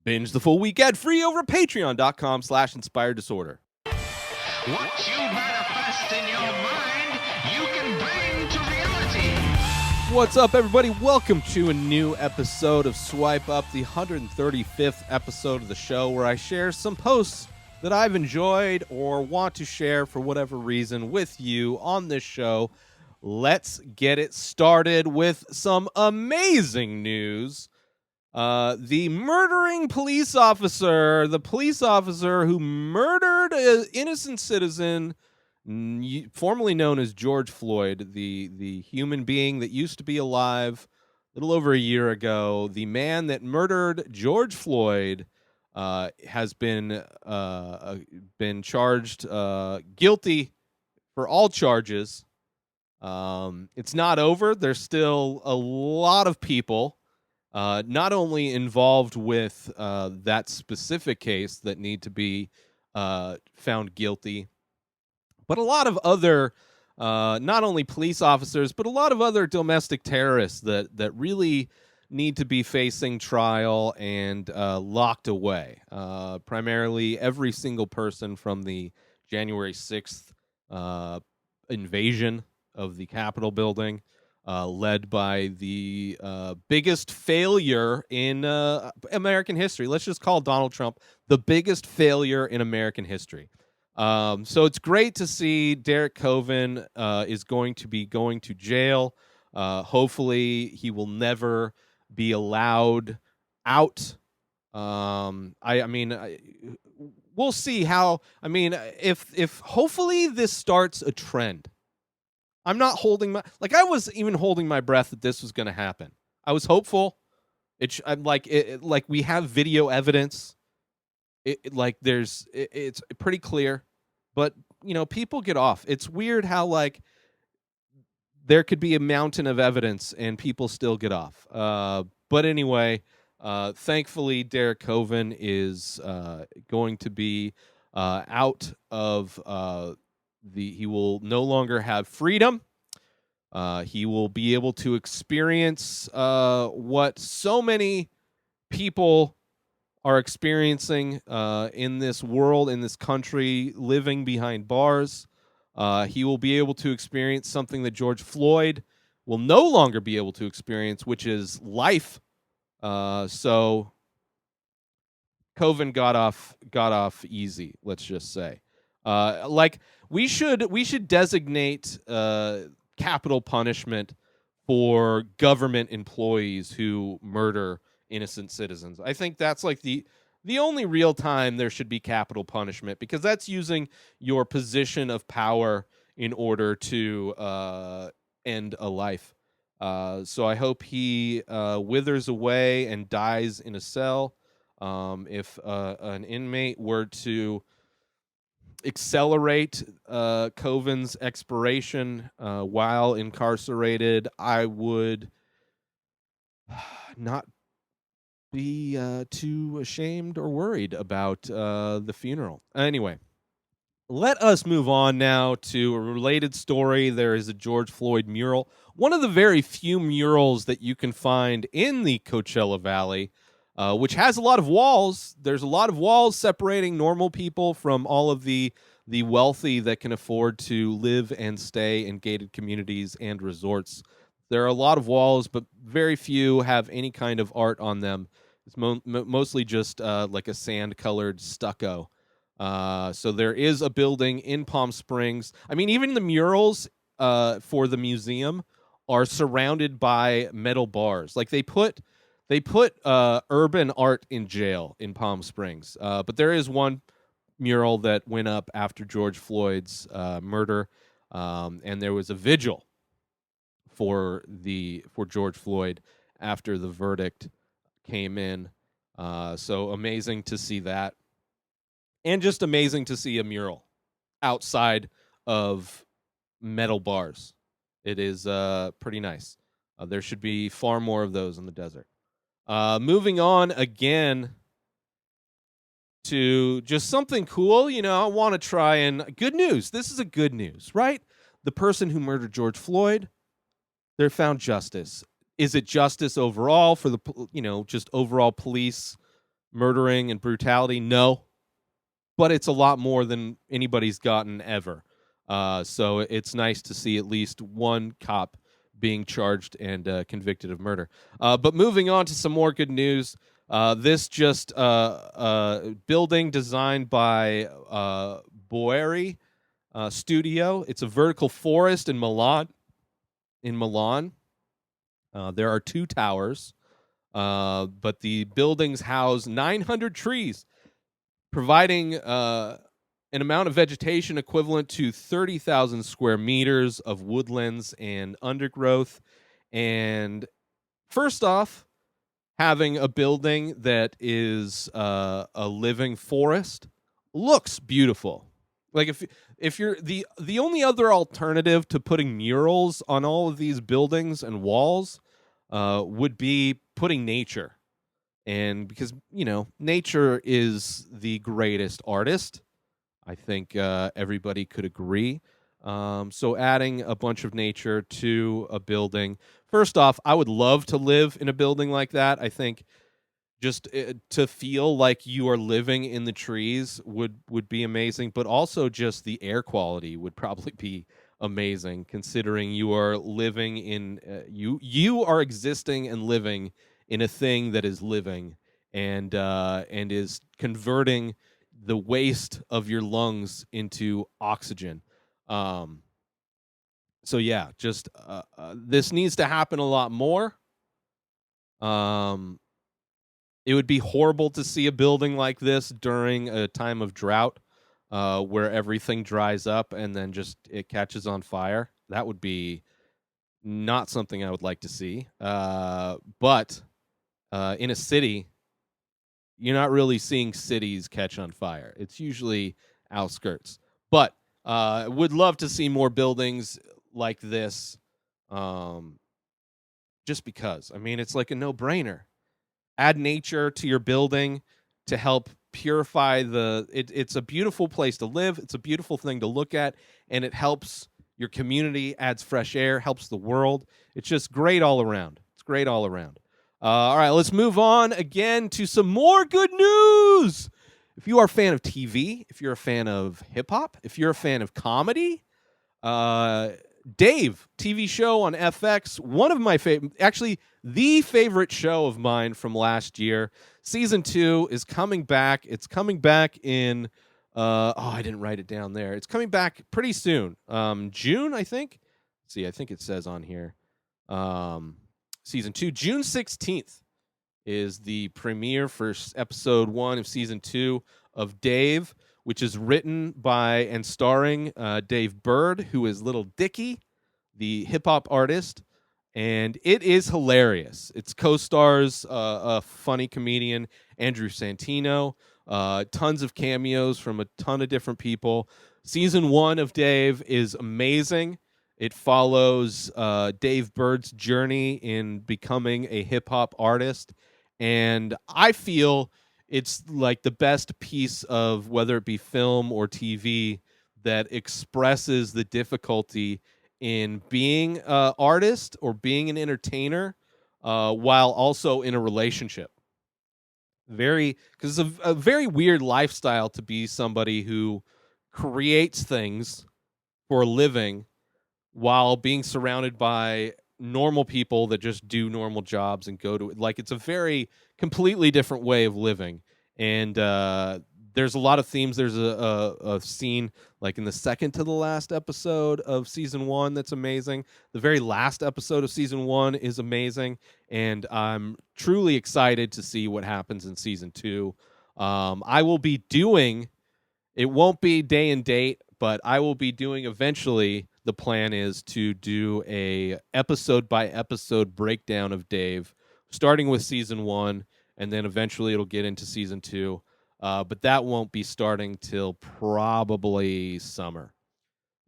Binge the full weekend free over at patreon.com/inspireddisorder. What you manifest in your mind, you can bring to reality. What's up, everybody? Welcome to a new episode of Swipe Up, the 135th episode of the show, where I share some posts that I've enjoyed or want to share for whatever reason with you on this show. Let's get it started with some amazing news. The murdering police officer, the police officer who murdered an innocent citizen, formerly known as George Floyd, the human being that used to be alive a little over a year ago, the man that murdered George Floyd, has been charged guilty for all charges. It's not over. There's still a lot of people not only involved with that specific case that need to be found guilty, but a lot of other, not only police officers, but a lot of other domestic terrorists that really need to be facing trial and locked away. Primarily every single person from the January 6th invasion of the Capitol building, led by the biggest failure in American history. Let's just call Donald Trump the biggest failure in American history. So it's great to see Derek Chauvin is going to be going to jail. Hopefully he will never be allowed out. We'll see how. I mean, if hopefully this starts a trend. I'm not holding I was even holding my breath that this was going to happen. I was hopeful. We have video evidence. It's pretty clear, but people get off. It's weird how there could be a mountain of evidence and people still get off. But anyway, thankfully Derek Chauvin is going to be out of he will no longer have freedom. He will be able to experience what so many people are experiencing in this world, in this country, living behind bars. He will be able to experience something that George Floyd will no longer be able to experience, which is life. So Chauvin got off easy, let's just say. We should designate capital punishment for government employees who murder innocent citizens. I think that's the only real time there should be capital punishment, because that's using your position of power in order to end a life. So I hope he withers away and dies in a cell. If an inmate were to accelerate Chauvin's expiration while incarcerated, I would not be too ashamed or worried about the funeral. Anyway, let us move on now to a related story. There is a George Floyd mural, one of the very few murals that you can find in the Coachella Valley, which has a lot of walls. There's a lot of walls separating normal people from all of the wealthy that can afford to live and stay in gated communities and resorts. There are a lot of walls, but very few have any kind of art on them. It's mostly just like a sand-colored stucco. So there is a building in Palm Springs. I mean, even the murals for the museum are surrounded by metal bars. They put urban art in jail in Palm Springs. But there is one mural that went up after George Floyd's murder, and there was a vigil for George Floyd after the verdict came in. So amazing to see that, and just amazing to see a mural outside of metal bars. It is pretty nice. There should be far more of those in the desert. Moving on again to just something cool. I want to try and good news. This is a good news, right? The person who murdered George Floyd, they're found justice. Is it justice overall for the, just overall police murdering and brutality? No, but it's a lot more than anybody's gotten ever. So it's nice to see at least one cop being charged and convicted of murder. But moving on to some more good news. This just building designed by Boeri Studio. It's a vertical forest in Milan. There are 2 towers, but the buildings house 900 trees, providing an amount of vegetation equivalent to 30,000 square meters of woodlands and undergrowth. And first off, having a building that is a living forest looks beautiful. Like if you're the only other alternative to putting murals on all of these buildings and walls would be putting nature. And because, nature is the greatest artist, I think everybody could agree. So adding a bunch of nature to a building. First off, I would love to live in a building like that. I think just to feel like you are living in the trees would be amazing, but also just the air quality would probably be amazing, considering you are living in you are existing and living in a thing that is living and is converting the waste of your lungs into oxygen. Um, so yeah, just this needs to happen a lot more. Um, it would be horrible to see a building like this during a time of drought, where everything dries up and then just it catches on fire. That would be not something I would like to see. But in a city, you're not really seeing cities catch on fire. It's usually outskirts. But would love to see more buildings like this, um, just because. I mean, it's like a no-brainer. Add nature to your building to help purify it's a beautiful place to live. It's a beautiful thing to look at, and it helps your community, adds fresh air, helps the world. It's just great all around. It's great all around. All right, let's move on again to some more good news. If you are a fan of TV, if you're a fan of hip hop, if you're a fan of comedy, Dave TV show on FX, one of my favorite, actually the favorite show of mine from last year. Season 2 is coming back. It's coming back in I didn't write it down there. It's coming back pretty soon. June, I think. See, I think it says on here. Season 2, June 16th is the premiere for episode 1 of season 2 of Dave, which is written by and starring Dave Bird, who is Little Dicky, the hip-hop artist, and it is hilarious. It's co-stars a funny comedian, Andrew Santino, tons of cameos from a ton of different people. Season 1 of Dave is amazing. It follows Dave Bird's journey in becoming a hip-hop artist, and I feel it's like the best piece of, whether it be film or TV, that expresses the difficulty in being an artist or being an entertainer while also in a relationship. Because it's a very weird lifestyle to be somebody who creates things for a living while being surrounded by normal people that just do normal jobs and go to it. Like, it's a very completely different way of living. And there's a lot of themes. There's a scene like in the second to the last episode of season 1 that's amazing. The very last episode of season 1 is amazing, and I'm truly excited to see what happens in season 2. I will be doing, it won't be day and date, but I will be doing eventually. The plan is to do a episode by episode breakdown of Dave, starting with season 1, and then eventually it'll get into season 2. But that won't be starting till probably summer.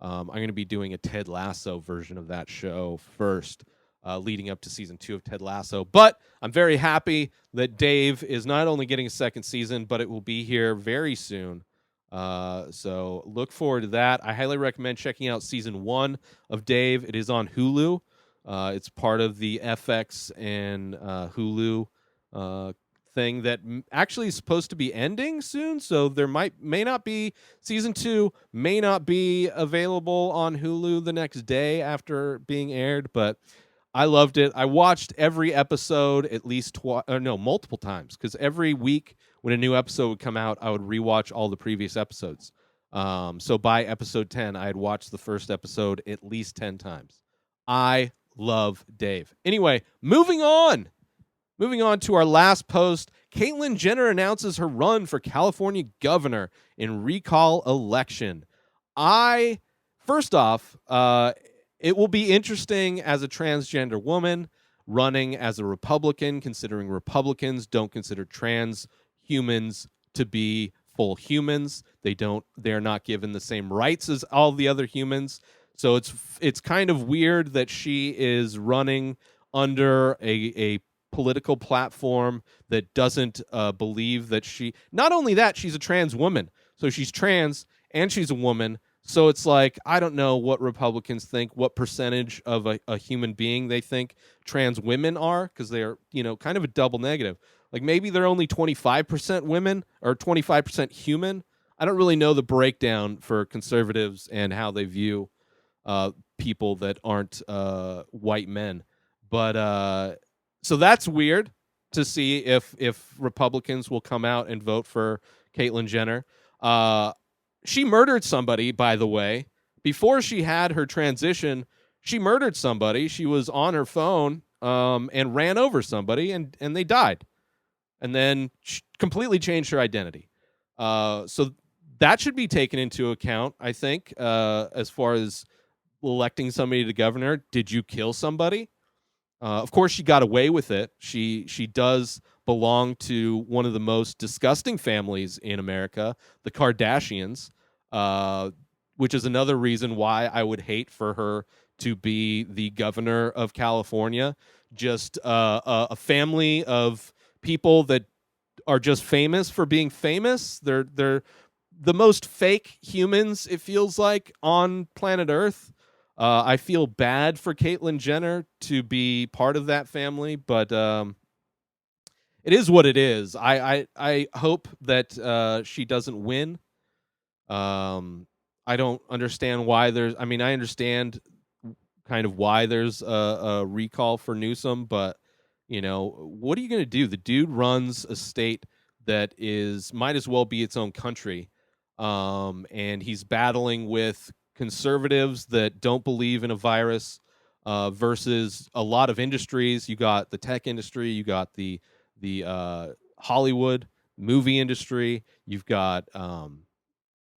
I'm going to be doing a Ted Lasso version of that show first, leading up to season 2 of Ted Lasso. But I'm very happy that Dave is not only getting a second season, but it will be here very soon. So look forward to that. I highly recommend checking out season 1 of Dave. It is on Hulu. It's part of the FX and Hulu thing that actually is supposed to be ending soon. So there may not be season 2, may not be available on Hulu the next day after being aired, but I loved it. I watched every episode at least multiple times, because every week when a new episode would come out, I would rewatch all the previous episodes. So by episode 10, I had watched the first episode at least 10 times. I love Dave. Anyway, moving on. Moving on to our last post, Caitlyn Jenner announces her run for California governor in recall election. First off, it will be interesting as a transgender woman running as a Republican, considering Republicans don't consider trans humans to be full humans. They're not given the same rights as all the other humans. So it's kind of weird that she is running under a political platform that doesn't believe that not only that, she's a trans woman. So she's trans and she's a woman. So it's like, I don't know what Republicans think, what percentage of a human being they think trans women are, because they're, kind of a double negative. Like maybe they're only 25% women or 25% human. I don't really know the breakdown for conservatives and how they view people that aren't white men. But so that's weird to see if Republicans will come out and vote for Caitlyn Jenner. She murdered somebody, by the way. Before she had her transition, she murdered somebody. She was on her phone and ran over somebody, and they died. And then she completely changed her identity. So that should be taken into account, I think, as far as electing somebody to governor. Did you kill somebody? Of course, she got away with it. She does belong to one of the most disgusting families in America, the Kardashians, which is another reason why I would hate for her to be the governor of California. Just a family of people that are just famous for being famous. They're the most fake humans, it feels like, on planet Earth. I feel bad for Caitlyn Jenner to be part of that family, but it is what it is. I hope that she doesn't win. I don't understand why there's. I mean, I understand kind of why there's a recall for Newsom, but what are you going to do? The dude runs a state that might as well be its own country, and he's battling with conservatives that don't believe in a virus versus a lot of industries. You got the tech industry, you got the Hollywood movie industry, you've got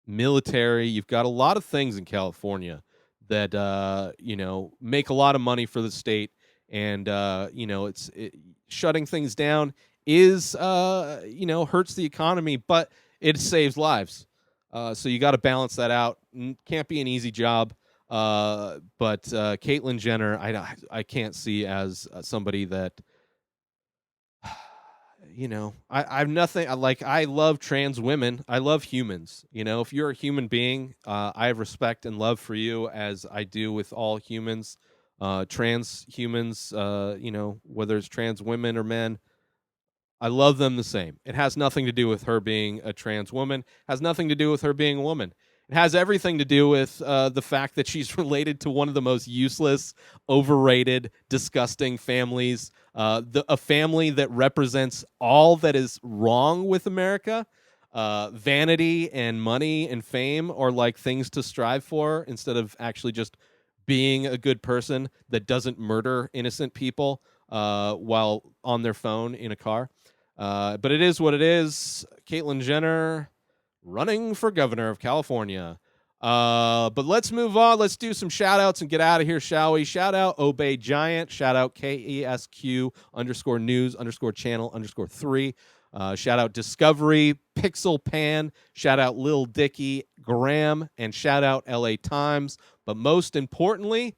military, you've got a lot of things in California that make a lot of money for the state, and shutting things down is hurts the economy, but it saves lives. So you got to balance that out. Can't be an easy job. But Caitlyn Jenner, I can't see as somebody that, I've nothing. I love trans women. I love humans. If you're a human being, I have respect and love for you as I do with all humans. Trans humans, whether it's trans women or men, I love them the same. It has nothing to do with her being a trans woman. It has nothing to do with her being a woman. It has everything to do with the fact that she's related to one of the most useless, overrated, disgusting families. A family that represents all that is wrong with America. Vanity and money and fame are like things to strive for instead of actually just being a good person that doesn't murder innocent people while on their phone in a car. But it is what it is. Caitlyn Jenner running for governor of California. But let's move on. Let's do some shout outs and get out of here, shall we? Shout out Obey Giant. Shout out KESQ_news_channel_3. Shout out Discovery, Pixel Pan. Shout out Lil Dicky, Graham, and shout out LA Times. But most importantly,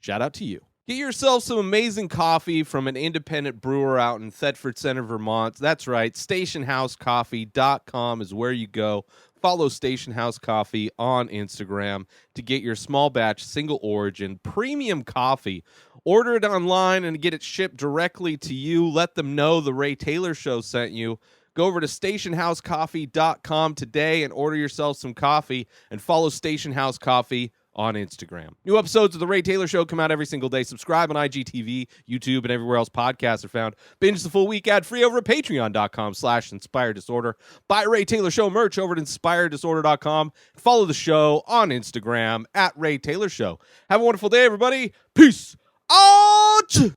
shout out to you. Get yourself some amazing coffee from an independent brewer out in Thetford Center, Vermont. That's right. StationHouseCoffee.com is where you go follow Station House Coffee on Instagram to get your small batch, single origin, premium coffee. Order it online and get it shipped directly to you. Let them know the Ray Taylor Show sent you. Go over to stationhousecoffee.com today and order yourself some coffee, and follow Station House Coffee on Instagram. New episodes of The Ray Taylor Show come out every single day. Subscribe on IGTV, YouTube, and everywhere else podcasts are found. Binge the full week ad-free over at patreon.com/inspireddisorder. Buy Ray Taylor Show merch over at inspireddisorder.com. Follow the show on Instagram at Ray Taylor Show. Have a wonderful day, everybody. Peace out!